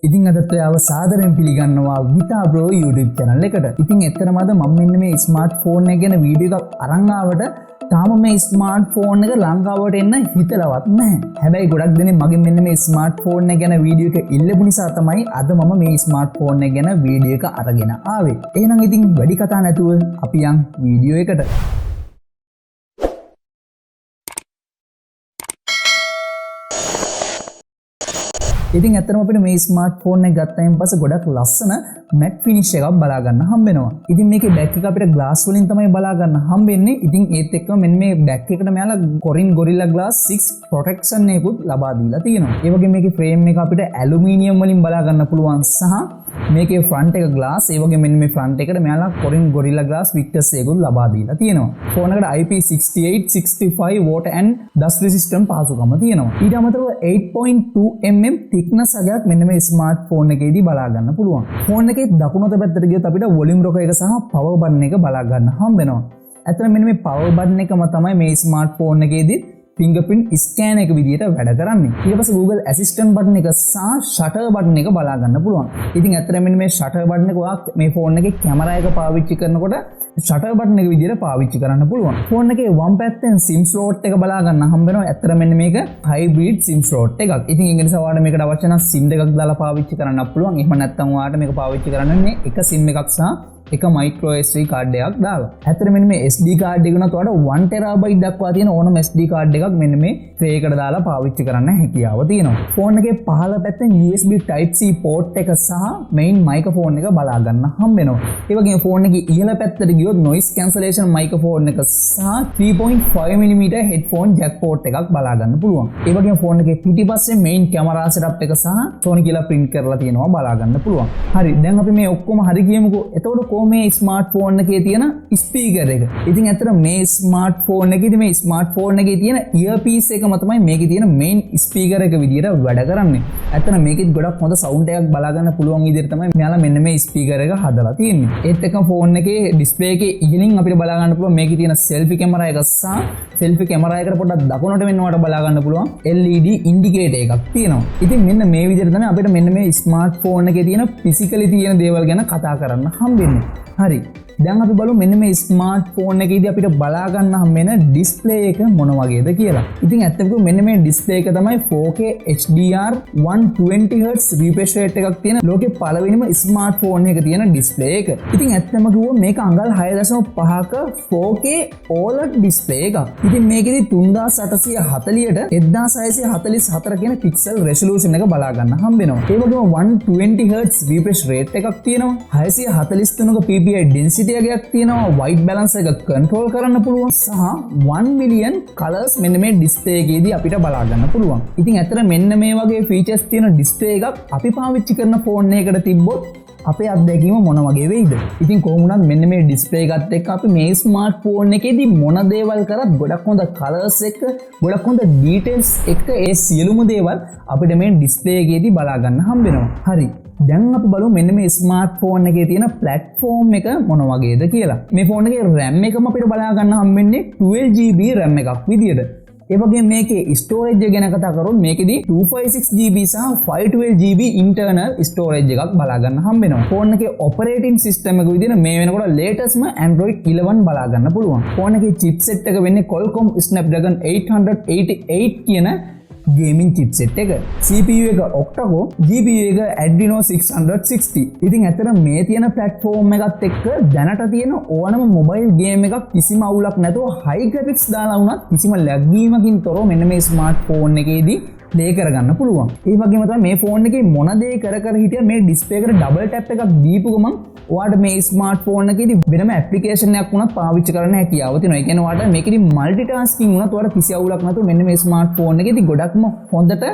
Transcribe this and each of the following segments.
ඉතින් අදත් ඔයාව සාදරයෙන් පිළිගන්නවා Vitha Bro YouTube channel එකට. ඉතින් එතරම් අද මම මෙන්න මේ ස්මාර්ට්ෆෝන් එක ගැන වීඩියෝ එකක් අරන් ආවට තාම මේ ස්මාර්ට්ෆෝන් එක ලංකාවට එන්න හිතලවත් නැහැ. හැබැයි ගොඩක් දෙනෙක් මගෙන් මෙන්න මේ ස්මාර්ට්ෆෝන් එක ගැන වීඩියෝ එක ඉල්ලපු නිසා තමයි අද මම මේ ස්මාර්ට්ෆෝන් එක ගැන වීඩියෝ එක අරගෙන ආවේ. එහෙනම් ඉතින් වැඩි කතා නැතුව අපි යන් වීඩියෝ එකට. ඉතින් ඇත්තටම අපිට මේ ස්මාර්ට්ෆෝන් එක ගත්තයින් පස්සේ ගොඩක් ලස්සන මැට් ෆිනිෂ් එකක් බලා ගන්න හම්බ වෙනවා. ඉතින් මේකේ බෑක් එක අපිට ග්ලාස් වලින් තමයි බලා ගන්න හම්බෙන්නේ. ඉතින් ඒත් එක්කම මෙන්න මේ බෑක් එකට මෙයාලා Corning Gorilla Glass 6 protection එකකුත් ලබා දීලා තියෙනවා. ඒ වගේම මේකේ ෆ්‍රේම් එක අපිට ඇලුමිනියම් වලින් බලා ගන්න පුළුවන් සහ මේකේ ෆ්‍රන්ට් එක ග්ලාස් ඒ වගේ මෙන්න මේ ෆ්‍රන්ට් එකට මෙයාලා Corning Gorilla Glass Vectus එකකුත් ලබා දීලා තියෙනවා. ෆෝන් එකට IP68 65 water and dust resistant පහසුකම තියෙනවා. ඊට අමතරව 8.2 mm thickness එකක් මෙන්න මේ ස්මාර්ට්ෆෝන් එකේදී බලා ගන්න පුළුවන්. ෆෝන් එකේ දකුණු අත පැත්තට ගියොත් අපිට වොලියුම් රොකර් එක සහ පවර් බටන් එක බලා ගන්න හම්බ වෙනවා. ඇත්තට මෙන්න මේ පවර් බටන් එකම තමයි මේ ස්මාර්ට්ෆෝන් එකේදී fingerprint scan එක විදියට වැඩ කරන්නේ. ඊට පස්සේ Google Assistant බටන් එක සහ shutter බටන් එක බලා ගන්න පුළුවන්. ඉතින් ඇත්තට මෙන්න මේ shutter බටන් එක ඔයා මේ ෆෝන් එකේ කැමරා එක පාවිච්චි කරනකොට shutter බටන් එක විදියට පාවිච්චි කරන්න පුළුවන්. ෆෝන් එකේ වම් පැත්තෙන් SIM slot එක බලා ගන්න හම්බ වෙනවා. ඇත්තට මෙන්න මේක hybrid SIM slot එකක්. ඉතින් ඒ නිසා ඔයාලට මේකට අවශ්‍ය නම් SIM දෙකක් දාලා පාවිච්චි කරන්න පුළුවන්. එහෙම නැත්නම් ඔයාලට මේක පාවිච්චි කරන්න මේ එක SIM එකක් සහ එක microSD කාඩ් එකක් දාලා. ඇත්තට මෙන්න මේ SD කාඩ් එක උනත් ඔයාලට 1 TB දක්වා තියෙන ඕනම SD කාඩ් එකක් මෙන්න මේ ට්‍රේ එකට දාලා පාවිච්චි කරන්න හැකියාව තියෙනවා. ෆෝන් එකේ පහළ පැත්තෙන් USB Type C port එක සහ main microphone එක බලා ගන්න හම්බ වෙනවා. ඒ වගේම ෆෝන් එකේ ඉහළ පැත්තට ගියොත් noise cancellation microphone එක සහ 3.5 mm headphone jack port එකක් බලා ගන්න පුළුවන්. ඒ වගේම ෆෝන් එකේ පිටිපස්සේ main camera setup එක සහ Sony කියලා print කරලා තියෙනවා බලා ගන්න පුළුවන්. හරි දැන් අපි මේ ඔක්කොම හරි කියමුකෝ. එතකොට මේ ස්මාර්ට්ෆෝන් එකේ තියෙන ස්පීකර් එක. ඉතින් ඇත්තට මේ ස්මාර්ට්ෆෝන් එකේදී මේ ස්මාර්ට්ෆෝන් එකේ තියෙන ඉයර්පීස් එකම තමයි මේකේ තියෙන මේන් ස්පීකර් එක විදියට වැඩ කරන්නේ. ඇත්තට මේකෙත් ගොඩක් හොඳ සවුන්ඩ් එකක් බලා ගන්න පුළුවන් විදියට තමයි මෙයාලා මෙන්න මේ ස්පීකර් එක හදලා තියෙන්නේ. ඒත් එක්කම ෆෝන් එකේ ඩිස්ප්ලේ එකේ ඉහළින් අපිට බලා ගන්න පුළුවන් මේකේ තියෙන සෙල්ෆි කැමරා එක සහ සෙල්ෆි කැමරා එකට පොඩ්ඩක් දකුණට වෙන්නවට බලා ගන්න පුළුවන් LED ඉන්ඩිකේටර් එකක් තියෙනවා. ඉතින් මෙන්න මේ විදියට තමයි අපිට මෙන්න මේ ස්මාර්ට්ෆෝන් එකේ තියෙන ෆිසිකලි තියෙන දේවල් ගැන කතා කරන්න හම්බෙන්නේ. හරි දැන් අපි බලමු මෙන්න මේ ස්මාර්ට්ෆෝන් එකේදී අපිට බලා ගන්න හම් වෙන ඩිස්ප්ලේ එක මොන වගේද කියලා. ඉතින් ඇත්තටම මෙන්න මේ ඩිස්ප්ලේ එක තමයි 4K HDR 120Hz refresh rate එකක් තියෙන ලෝකේ පළවෙනිම ස්මාර්ට්ෆෝන් එකක තියෙන ඩිස්ප්ලේ එක. ඉතින් ඇත්තම කිව්වොත් මේක අඟල් 6.5ක 4K OLED ඩිස්ප්ලේ එකක්. ඉතින් මේකෙදි 3840ට 1644 කියන පික්සල් රෙසලූෂන් එක බලා ගන්න හම්බ වෙනවා. ඒ වගේම 120Hz refresh rate එකක් තියෙනවා. 643ක ppi density එකක් තියෙනවා. white balance එක control කරන්න පුළුවන් සහ 1 million colors මෙන්න මේ ඩිස්ප්ලේ එකේදී අපිට බලා ගන්න පුළුවන්. ඉතින් ඇත්තට මෙන්න මේ වගේ features තියෙන ඩිස්ප්ලේ එකක් අපි පාවිච්චි කරන ෆෝන් එකකට තිබ්බොත් අපේ අත්දැකීම මොන වගේ වෙයිද? ඉතින් කොහොම වුණත් මෙන්න මේ ඩිස්ප්ලේ එකත් එක්ක අපි මේ ස්මාර්ට්ෆෝන් එකේදී මොන දේවල් කරත් ගොඩක් හොඳ colors එක ගොඩක් හොඳ details එක ඒ සියලුම දේවල් අපිට මේ ඩිස්ප්ලේ එකේදී බලා ගන්න හම්බ වෙනවා. හරි දැන් අපි බලමු මෙන්න මේ ස්මාර්ට්ෆෝන් එකේ තියෙන ප්ලැට්ෆෝම් එක මොන වගේද කියලා. මේ ෆෝන් එකේ RAM එකම අපිට බලා ගන්න හම්බෙන්නේ 12GB RAM එකක් විදියට. ඒ වගේම මේකේ ස්ටෝරේජ් එක ගැන කතා කරොත් මේකෙදී 256GB සහ 512GB ඉන්ටර්නල් ස්ටෝරේජ් එකක් බලා ගන්න හම්බ වෙනවා. ෆෝන් එකේ ඔපරේටින් සිස්ටම් එක විදියට මේ වෙනකොට ලේටස්ට්ම Android 11 බලා ගන්න පුළුවන්. ෆෝන් එකේ chipset එක වෙන්නේ Qualcomm Snapdragon 888 කියන gaming chipset එක. CPU එක octa-core, GPU එක Adreno 660. ඉතින් ඇත්තට මේ තියෙන platform එකත් එක්ක දැනට තියෙන ඕනම mobile game එකක් කිසිම අවුලක් නැතුව high graphics දාලා වුණත් කිසිම lag වීමකින් තොරව මෙන්න මේ smartphone එකේදී play කරගන්න පුළුවන්. ඒ වගේම තමයි මේ ෆෝන් එකේ මොන දේ කර හිටිය මේ ඩිස්ප්ලේ එකට ඩබල් ටැප් එකක් දීපු ගමන් ඔයාලට මේ ස්මාර්ට්ෆෝන් එකේදී වෙනම ඇප්ලිකේෂන් එකක් වුණත් පාවිච්චි කරන්න හැකියාව තියෙනවා. ඒ කියන්නේ ඔයාලට මේකෙදි මල්ටි ටාස්කින් වුණත් ඔයාලට කිසි අවුලක් නැතුව මෙන්න මේ ස්මාර්ට්ෆෝන් එකේදී ගොඩක්ම හොඳට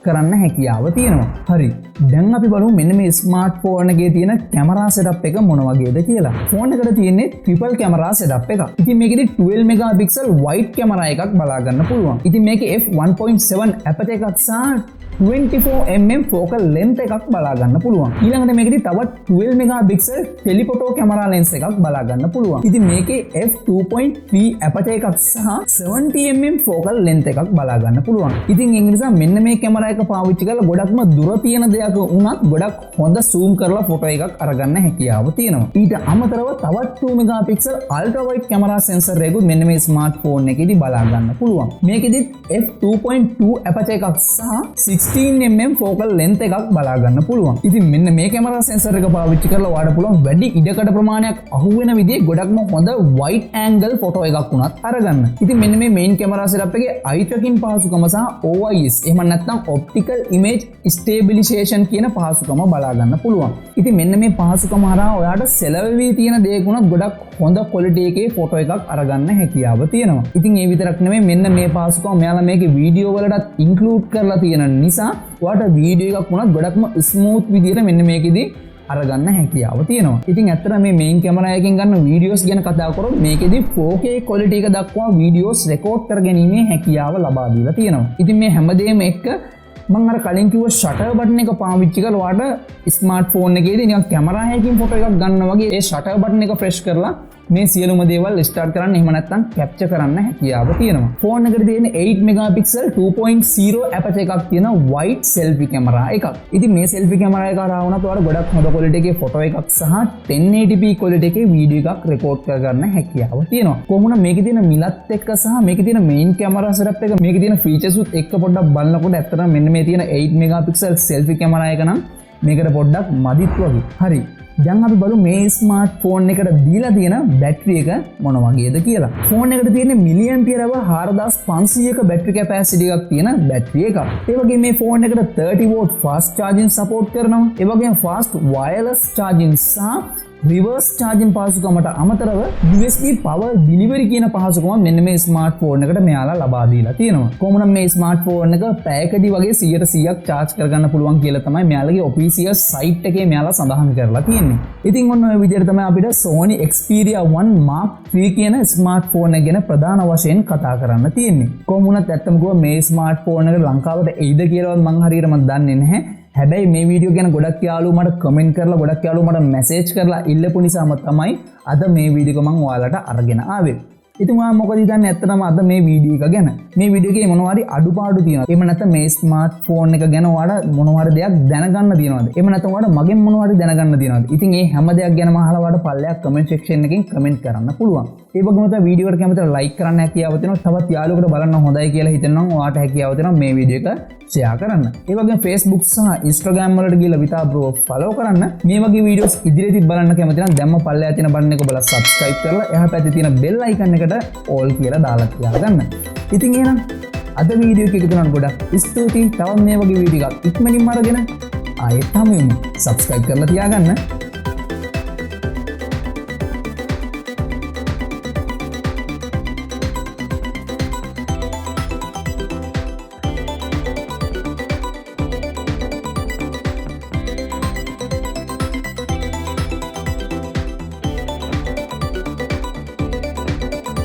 කරන්න හැකියාව තියෙනවා. හරි දැන් අපි බලමු මෙන්න මේ ස්මාර්ට්ෆෝන් එකේ තියෙන කැමරා සෙටප් එක මොන වගේද කියලා. ෆෝන් එකට තියෙන්නේ ට්‍රිපල් කැමරා සෙටප් එකක්. ඉතින් මේකෙදි 12 මෙගාපික්සල් වයිඩ් කැමරා එකක් බලා ගන්න පුළුවන්. ඉතින් මේකේ f1.7 ඇපර්චර් එකක් සහ 24mm focal length එකක් බලා ගන්න පුළුවන්. ඊළඟට මේකෙදි තවත් 12 megapixel telephoto camera lens එකක් බලා ගන්න පුළුවන්. ඉතින් මේකේ f2.3 aperture එකක් සහ 70mm focal length එකක් බලා ගන්න පුළුවන්. ඉතින් ඒ නිසා මෙන්න මේ කැමරා එක පාවිච්චි කරලා ගොඩක්ම දුර තියෙන දෙයක් වුණත් ගොඩක් හොඳ zoom කරලා ෆොටෝ එකක් අරගන්න හැකියාව තියෙනවා. ඊට අමතරව තවත් 2 megapixel ultra wide camera sensor එකකුත් මෙන්න මේ ස්මාර්ට්ෆෝන් එකේදී බලා ගන්න පුළුවන්. මේකෙදිත් f2.2 aperture එකක් සහ 16mm focal length එකක් බලා ගන්න පුළුවන්. ඉතින් මෙන්න මේ කැමරා sensor එක පාවිච්චි කරලා ඔයාලට පුළුවන් වැඩි ඉඩකඩ ප්‍රමාණයක් අහුවෙන විදිහේ ගොඩක්ම හොඳ wide angle ෆොටෝ එකක් වුණත් අරගන්න. ඉතින් මෙන්න මේ main camera setup එකේ eye tracking පහසුකම සහ OIS එහෙම නැත්නම් optical image stabilization කියන පහසුකම බලා ගන්න පුළුවන්. ඉතින් මෙන්න මේ පහසුකම හරහා ඔයාලට සෙලවෙවි තියෙන දේක උනත් ගොඩක් හොඳ quality එකේ ෆොටෝ එකක් අරගන්න හැකියාව තියෙනවා. ඉතින් ඒ විතරක් නෙමෙයි මෙන්න මේ පහසුකම මෙයාලා මේකේ වීඩියෝ වලටත් include කරලා තියෙන නිසා ඔයාලට වීඩියෝ එකක් උනත් ගොඩක්ම smooth විදිහට මෙන්න මේකෙදී අරගන්න හැකියාව තියෙනවා. ඉතින් ඇත්තට මේ මේන් කැමරා එකෙන් ගන්න වීඩියෝස් ගැන කතා කරොත් මේකෙදි 4K quality එක දක්වා වීඩියෝස් රෙකෝඩ් කරගැනීමේ හැකියාව ලබා දීලා තියෙනවා. ඉතින් මේ හැමදේම එක්ක මම අර කලින් කිව්ව ෂටර් බටන් එක පාවිච්චි කරලා ඔයාලට ස්මාර්ට්ෆෝන් එකේදී නිකන් කැමරා එකකින් ෆොටෝ එකක් ගන්න වගේ ඒ ෂටර් බටන් එක ප්‍රෙස් කරලා මේ සියලුම දේවල් ස්ටාර්ට් කරන්න එහෙම නැත්නම් කැප්චර් කරන්න හැකියාව තියෙනවා. ෆෝන් එකට තියෙන 8 megapixel 2.0 aperture එකක් තියෙන wide selfie camera එකක්. ඉතින් මේ selfie camera එක හරහා වුණත් ඔයාලට ගොඩක් හොඳ quality එකේ ෆොටෝ එකක් සහ 1080p quality එකේ වීඩියෝ එකක් රෙකෝඩ් කරගන්න හැකියාව තියෙනවා. කොහොමද මේකේ තියෙන මිලත් එක්ක සහ මේකේ තියෙන main camera setup එක මේකේ තියෙන features උත් එක්ක පොඩ්ඩක් බලනකොට ඇත්තටම මෙන්න මේ තියෙන 8 megapixel selfie camera එක නම් මේකට පොඩ්ඩක් මදිත් වගේ. හරි. දැන් අපි බලමු මේ ස්මාර්ට්ෆෝන් එකට දීලා තියෙන බැටරි එක මොන වගේද කියලා. ෆෝන් එකට තියෙන මිලිඇම්පියර් hour 4500ක බැටරි කැපැසිටි එකක් තියෙන බැටරි එකක්. ඒ වගේම මේ ෆෝන් එකට 30 watt fast charging support කරනවා. ඒ වගේම fast wireless charging සහ රිවර්ස් චාර්ජින් පහසුකමට අමතරව USB power delivery කියන පහසුකම මෙන්න මේ ස්මාර්ට්ෆෝන් එකට මෙයාලා ලබා දීලා තියෙනවා. කොහොමද මේ ස්මාර්ට්ෆෝන් එක පැයකදී වගේ 100%ක් charge කරගන්න පුළුවන් කියලා තමයි මෙයාලගේ official site එකේ මෙයාලා සඳහන් කරලා තියෙන්නේ. ඉතින් ඔන්න ඔය විදිහට තමයි අපිට Sony XPERIA 1 Mark III කියන ස්මාර්ට්ෆෝන් එක ගැන ප්‍රධාන වශයෙන් කතා කරන්න තියෙන්නේ. කොහොම වුණත් ඇත්තම කිව්ව මේ ස්මාර්ට්ෆෝන් එක ලංකාවට එයිද කියලාවත් මම හරියටම දන්නේ නැහැ. හැබැයි මේ වීඩියෝ ගැන ගොඩක් යාළුවෝ මට කමෙන්ට් කරලා ගොඩක් යාළුවෝ මට මැසේජ් කරලා ඉල්ලපු නිසාම තමයි අද මේ වීඩියෝ එක මම ඔයාලට අරගෙන ආවේ. ඉතින් ඔයා මොකද හිතන්නේ ඇත්තටම අද මේ වීඩියෝ එක ගැන? මේ වීඩියෝ එකේ මොනවා හරි අඩුපාඩු තියෙනවද? එහෙම නැත්නම් මේ ස්මාර්ට්ෆෝන් එක ගැන ඔයාලා මොනවා හරි දෙයක් දැනගන්න තියෙනවද? එහෙම නැත්නම් ඔයාලා මගෙන් මොනවා හරි දැනගන්න තියෙනවද? ඉතින් මේ හැම දෙයක් ගැනම අහලා ඔයාලට පල්ලෙයක් කමෙන්ට් සෙක්ෂන් එකෙන් කමෙන්ට් කරන්න පුළුවන්. ඒ වගේම තමයි වීඩියෝ එකට කැමතිව ලයික් කරන්න හැකියාව තියෙනවා. තවත් යාළුවෙකුට බලන්න හොඳයි කියලා හිතෙනවා නම් ඔයාට හැකියාව තියෙනවා මේ වීඩියෝ එක ෂෙයා කරන්න. ඒ වගේම Facebook සහ Instagram වලට ගිහලා Vitha bro follow කරන්න. මේ වගේ වීඩියෝස් ඉදිරියේදී බලන්න කැමති නම් දැම්ම පල්ලෙහා තියෙන බටන් එක බලලා subscribe කරලා එහා පැත්තේ තියෙන bell icon එකට all කියලා දාලා තියාගන්න. ඉතින් එහෙනම් අද වීඩියෝ එක එකතු කරන ගොඩක් ස්තුතියි. තවත් මේ වගේ වීඩියෝ එකක් ඉක්මනින්ම අරගෙන ආයෙත් හමු වෙමු. subscribe කරලා තියාගන්න.